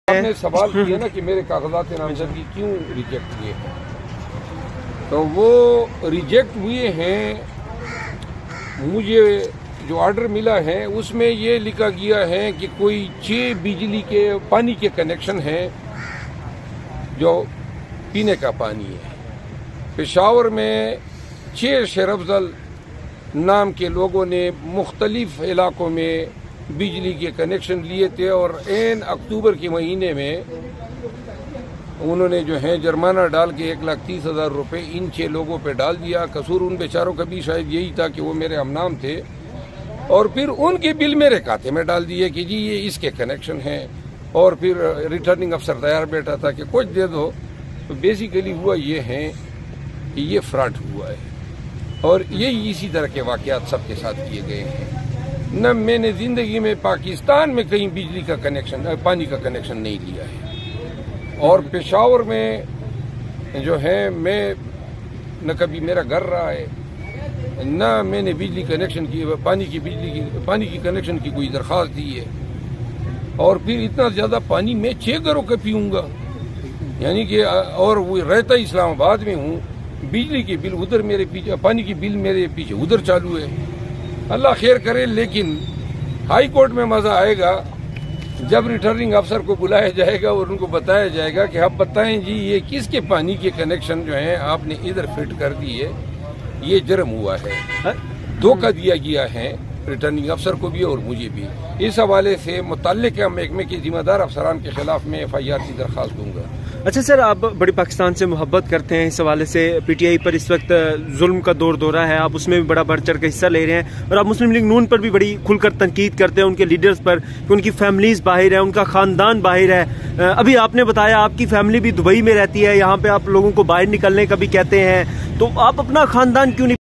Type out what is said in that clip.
आपने सवाल किया ना कि मेरे कागजात नामजदगी क्यों रिजेक्ट हुए हैं, तो वो रिजेक्ट हुए हैं। मुझे जो ऑर्डर मिला है उसमें ये लिखा गया है कि कोई 6 बिजली के पानी के कनेक्शन हैं जो पीने का पानी है। पेशावर में 6 शेर अफजल नाम के लोगों ने मुख्तलिफ इलाकों में बिजली के कनेक्शन लिए थे और ऐन अक्टूबर के महीने में उन्होंने जो है जुर्माना डाल के 1,30,000 रुपये इन 6 लोगों पे डाल दिया। कसूर उन बेचारों का भी शायद यही था कि वो मेरे हमनाम थे, और फिर उनके बिल मेरे खाते में डाल दिए कि जी ये इसके कनेक्शन हैं, और फिर रिटर्निंग अफसर तैयार बैठा था कि कुछ दे दो। तो बेसिकली हुआ ये है कि ये फ्रॉड हुआ है, और यही इसी तरह के वाकयात सबके साथ किए गए हैं। न मैंने जिंदगी में पाकिस्तान में कहीं बिजली का कनेक्शन, पानी का कनेक्शन नहीं लिया है, और पेशावर में जो है मैं न कभी मेरा घर रहा है, न मैंने बिजली कनेक्शन की, पानी की कनेक्शन की कोई दरख्वास्त दी है। और फिर इतना ज्यादा पानी मैं 6 घरों का पीऊंगा, यानी कि, और वो रहता इस्लामाबाद में हूँ, बिजली के बिल उधर मेरे पीछे, पानी की बिल मेरे पीछे उधर चालू है। अल्लाह खैर करे, लेकिन हाई कोर्ट में मजा आएगा जब रिटर्निंग अफसर को बुलाया जाएगा और उनको बताया जाएगा कि आप बताएं जी ये किसके पानी के कनेक्शन जो हैं आपने इधर फिट कर दिए, ये जुर्म हुआ है, धोखा दिया गया है रिटर्निंग अफसर को भी और मुझे भी। इस हवाले से मुतल्लिका महकमे के जिम्मेदार अफसरान के खिलाफ मैं FIR की दरख्वास्त दूंगा। अच्छा सर, आप बड़ी पाकिस्तान से मोहब्बत करते हैं, इस हवाले से PTI पर इस वक्त जुल्म का दौर दौरा है, आप उसमें भी बड़ा बढ़ चढ़ कर हिस्सा ले रहे हैं, और आप मुस्लिम लीग नून पर भी बड़ी खुलकर तनकीद करते हैं, उनके लीडर्स पर कि उनकी फैमिलीज बाहर है, उनका खानदान बाहर है। अभी आपने बताया आपकी फैमिली भी दुबई में रहती है, यहाँ पे आप लोगों को बाहर निकलने का भी कहते हैं, तो आप अपना खानदान क्यों नहीं